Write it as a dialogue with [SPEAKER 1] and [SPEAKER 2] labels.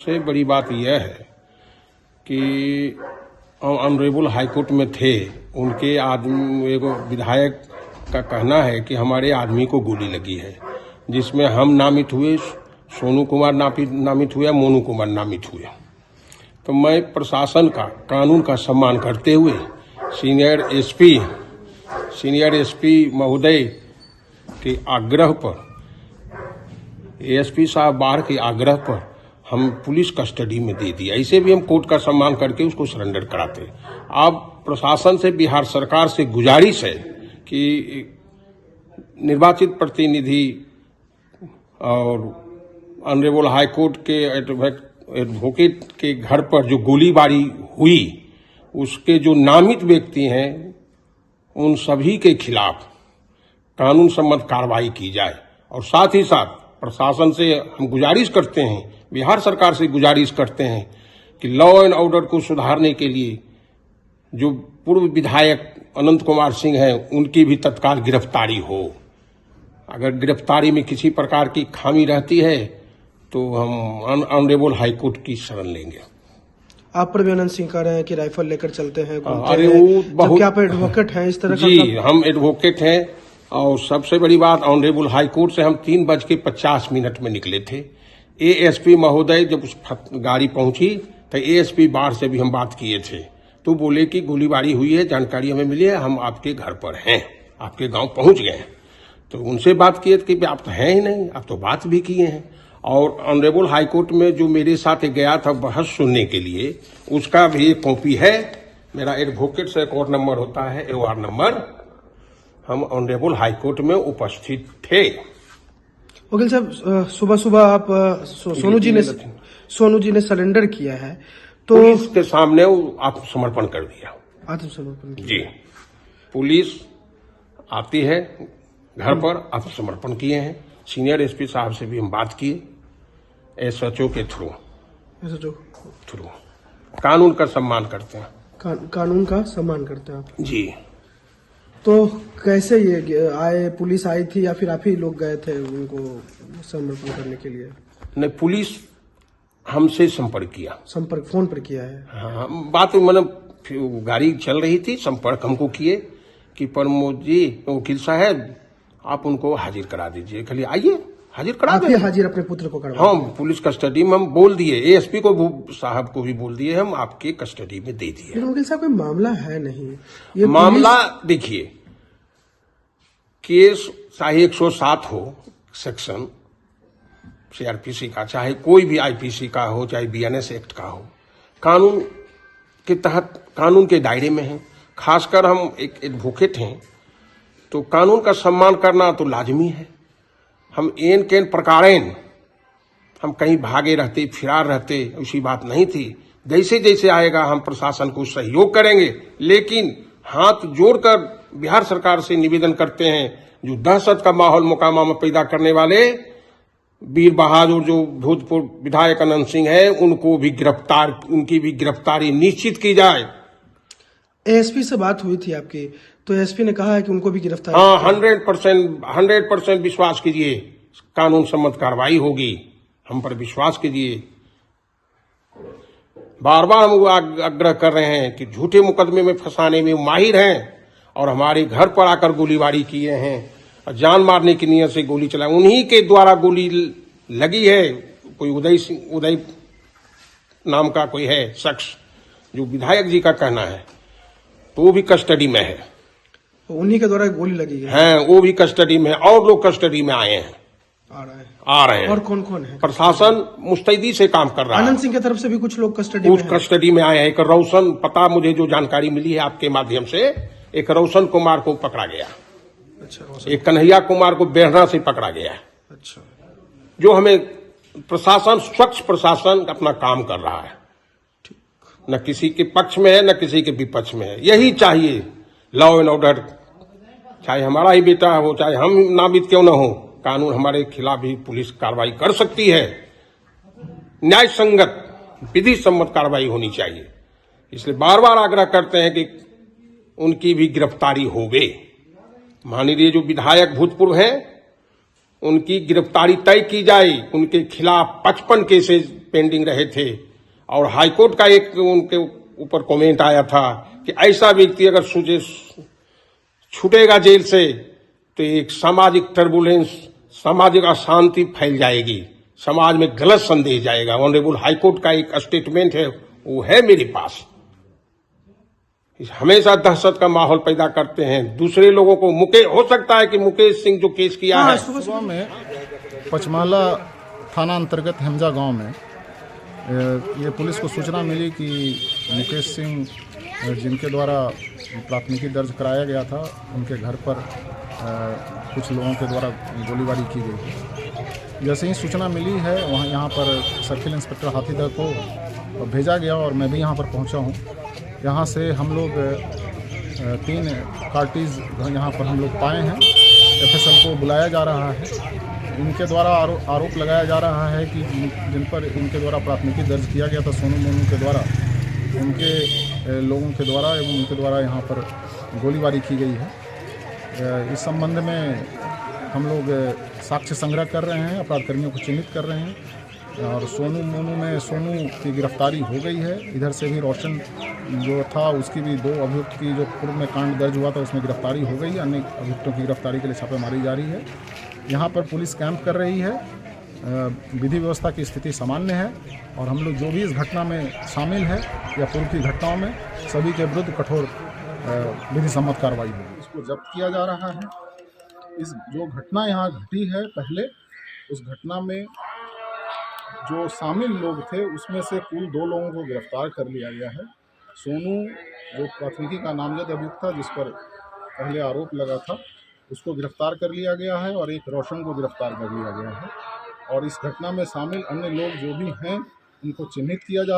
[SPEAKER 1] सबसे बड़ी बात यह है कि ऑनरेबल हाईकोर्ट में थे, उनके आदमी एगो विधायक का कहना है कि हमारे आदमी को गोली लगी है, जिसमें हम नामित हुए, सोनू कुमार नामित हुए, मोनू कुमार नामित हुए। तो मैं प्रशासन का, कानून का सम्मान करते हुए सीनियर एसपी महोदय के आग्रह पर, एएसपी साहब बाहर के आग्रह पर हम पुलिस कस्टडी में दे दिया। ऐसे भी हम कोर्ट का सम्मान करके उसको सरेंडर कराते। अब प्रशासन से, बिहार सरकार से गुजारिश है कि निर्वाचित प्रतिनिधि और ऑनरेबल हाईकोर्ट के एडवोकेट के घर पर जो गोलीबारी हुई, उसके जो नामित व्यक्ति हैं, उन सभी के खिलाफ कानून सम्मत कार्रवाई की जाए। और साथ ही साथ प्रशासन से हम गुजारिश करते हैं, बिहार सरकार से गुजारिश करते हैं कि लॉ एंड ऑर्डर को सुधारने के लिए जो पूर्व विधायक अनंत कुमार सिंह हैं, उनकी भी तत्काल गिरफ्तारी हो। अगर गिरफ्तारी में किसी प्रकार की खामी रहती है तो हम ऑनरेबल हाईकोर्ट की शरण लेंगे।
[SPEAKER 2] आप पर भी अनंत सिंह कह रहे हैं कि राइफल लेकर चलते हैं,
[SPEAKER 1] अरे वो बहुत,
[SPEAKER 2] क्या आप एडवोकेट हैं इस तरह का?
[SPEAKER 1] जी, हम एडवोकेट हैं। और सबसे बड़ी बात, ऑनरेबल हाईकोर्ट से हम 3:50 में निकले थे। एएसपी महोदय जब उस गाड़ी पहुंची तो एएसपी बाहर से भी हम बात किए थे, तो बोले कि गोलीबारी हुई है, जानकारी हमें मिली है, हम आपके घर पर हैं, आपके गांव पहुंच गए। तो उनसे बात किए कि आप तो हैं ही नहीं, आप तो बात भी किए हैं। और ऑनरेबल हाईकोर्ट में जो मेरे साथ गया था बहस सुनने के लिए, उसका भी एक कॉपी है। मेरा एडवोकेट से कोर्ट नंबर होता है, एओआर नंबर। हम ऑनरेबल हाईकोर्ट में उपस्थित थे।
[SPEAKER 2] वकील साहब, सुबह सुबह आप सोनू जी ने सरेंडर किया है, तो
[SPEAKER 1] पुलिस के सामने आत्मसमर्पण कर दिया।
[SPEAKER 2] आत्मसमर्पण
[SPEAKER 1] जी, पुलिस आती है घर पर, आत्मसमर्पण किए हैं। सीनियर एसपी साहब से भी हम बात किए, एसएचओ के थ्रू कानून का सम्मान करते हैं।
[SPEAKER 2] कानून का सम्मान करते हैं आप?
[SPEAKER 1] जी।
[SPEAKER 2] तो कैसे ये आए? पुलिस आई थी या फिर आप ही लोग गए थे उनको समर्पण करने के लिए? नहीं,
[SPEAKER 1] पुलिस हमसे संपर्क किया।
[SPEAKER 2] संपर्क फोन पर किया है?
[SPEAKER 1] हाँ, बात मतलब गाड़ी चल रही थी, संपर्क हमको किए कि प्रमोद जी, वकील साहब, आप उनको हाजिर करा दीजिए। खाली आइए, हाजिर करा दें।
[SPEAKER 2] हाजिर अपने पुत्र को करवा?
[SPEAKER 1] हाँ, पुलिस कस्टडी में हम बोल दिए, एएसपी को साहब को भी बोल दिए, हम आपके कस्टडी में दे दिए।
[SPEAKER 2] वकील साहब, कोई मामला है नहीं? ये
[SPEAKER 1] मामला देखिए, केस चाहे 107 हो सेक्शन सीआरपीसी का, चाहे कोई भी आईपीसी का हो, चाहे बीएनएस एक्ट का हो, कानून के तहत, कानून के दायरे में है। खासकर हम एक एडवोकेट हैं तो कानून का सम्मान करना तो लाजमी है। हम एन केन प्रकारेण हम कहीं भागे रहते, फिरार रहते, ऐसी बात नहीं थी। जैसे जैसे आएगा हम प्रशासन को सहयोग करेंगे, लेकिन हाथ जोड़कर बिहार सरकार से निवेदन करते हैं, जो दहशत का माहौल मोकामा में पैदा करने वाले वीर बहादुर जो भूतपूर्व विधायक अनंत सिंह है, उनकी भी गिरफ्तारी निश्चित की जाए।
[SPEAKER 2] एएसपी से बात हुई थी आपकी, तो एएसपी ने कहा है कि उनको भी गिरफ्तार?
[SPEAKER 1] हाँ, 100% विश्वास कीजिए, कानून सम्मत कार्रवाई होगी, हम पर विश्वास कीजिए। बार बार हम आग्रह कर रहे हैं कि झूठे मुकदमे में फंसाने में माहिर हैं, और हमारे घर पर आकर गोलीबारी किए हैं, जान मारने की नीयत से गोली चलाई, उन्हीं के द्वारा गोली लगी है। कोई उदय नाम का कोई है शख्स, जो विधायक जी का कहना है, तो वो भी कस्टडी में है।
[SPEAKER 2] उन्हीं के द्वारा गोली लगी
[SPEAKER 1] है, वो भी कस्टडी में है, और लोग कस्टडी में आए हैं, आ रहे हैं।
[SPEAKER 2] और कौन कौन है?
[SPEAKER 1] प्रशासन मुस्तैदी से काम कर रहा है।
[SPEAKER 2] आनंद सिंह की तरफ से भी कुछ लोग कस्टडी
[SPEAKER 1] में आए हैं। एक रोशन, पता मुझे जो जानकारी मिली है आपके माध्यम से, एक रोशन कुमार को पकड़ा गया।
[SPEAKER 2] अच्छा।
[SPEAKER 1] एक कन्हैया कुमार को बेहरा से पकड़ा गया।
[SPEAKER 2] अच्छा। जो
[SPEAKER 1] हमें प्रशासन, स्वच्छ प्रशासन अपना काम कर रहा है, न किसी के पक्ष में है, न किसी के विपक्ष में है। यही चाहिए लॉ एंड ऑर्डर, चाहे हमारा ही बेटा हो, चाहे हम नामित क्यों न हो, कानून हमारे खिलाफ भी पुलिस कार्रवाई कर सकती है। न्याय संगत, विधि सम्मत कार्रवाई होनी चाहिए। इसलिए बार बार आग्रह करते हैं कि उनकी भी गिरफ्तारी होवे। माननीय जो विधायक भूतपूर्व हैं, उनकी गिरफ्तारी तय की जाए। उनके खिलाफ 55 केसेज पेंडिंग रहे थे और हाईकोर्ट का एक उनके ऊपर कमेंट आया था कि ऐसा व्यक्ति अगर छूटेगा जेल से तो एक सामाजिक टर्बुलेंस, सामाजिक अशांति फैल जाएगी, समाज में गलत संदेश जाएगा। ऑनरेबल हाईकोर्ट का एक स्टेटमेंट है, वो है मेरे पास। हमेशा दहशत का माहौल पैदा करते हैं दूसरे लोगों को। हो सकता है कि मुकेश सिंह जो केस किया है,
[SPEAKER 3] सुबह में पचमाला थाना अंतर्गत हेमजा गांव में ये पुलिस को सूचना मिली कि मुकेश सिंह जिनके द्वारा प्राथमिकी दर्ज कराया गया था, उनके घर पर कुछ लोगों के द्वारा गोलीबारी की गई। जैसे ही सूचना मिली है यहाँ पर सर्किल इंस्पेक्टर हाथीदह को भेजा गया और मैं भी यहाँ पर पहुँचा हूँ। यहाँ से हम लोग 3 कार्टीज यहाँ पर हम लोग पाए हैं। FSL को बुलाया जा रहा है। इनके द्वारा आरोप लगाया जा रहा है कि जिन पर इनके द्वारा प्राथमिकी दर्ज किया गया था सोनू मोनू के द्वारा, उनके लोगों के द्वारा एवं उनके द्वारा यहाँ पर गोलीबारी की गई है। इस संबंध में हम लोग साक्ष्य संग्रह कर रहे हैं, अपराध कर्मियों को चिन्हित कर रहे हैं और सोनू मोनू में सोनू की गिरफ्तारी हो गई है। इधर से भी रोशन जो था उसकी भी 2 अभियुक्त की जो पूर्व में कांड दर्ज हुआ था उसमें गिरफ्तारी हो गई। अन्य अभियुक्तों की गिरफ्तारी के लिए छापेमारी जारी है। यहाँ पर पुलिस कैंप कर रही है। विधि व्यवस्था की स्थिति सामान्य है और हम लोग जो भी इस घटना में शामिल है या पूर्व की घटनाओं में सभी के विरुद्ध कठोर विधि सम्मत कार्रवाई होगी। इसको जब्त किया जा रहा है। इस जो घटना यहाँ घटी है पहले, उस घटना में जो शामिल लोग थे उसमें से कुल 2 लोगों को गिरफ्तार कर लिया गया है। सोनू जो प्राथमिकी का नामजद अभियुक्त था जिस पर पहले आरोप लगा था, उसको गिरफ्तार कर लिया गया है और एक रोशन को गिरफ्तार कर लिया गया है और इस घटना में शामिल अन्य लोग जो भी हैं उनको चिन्हित किया जा रहा है।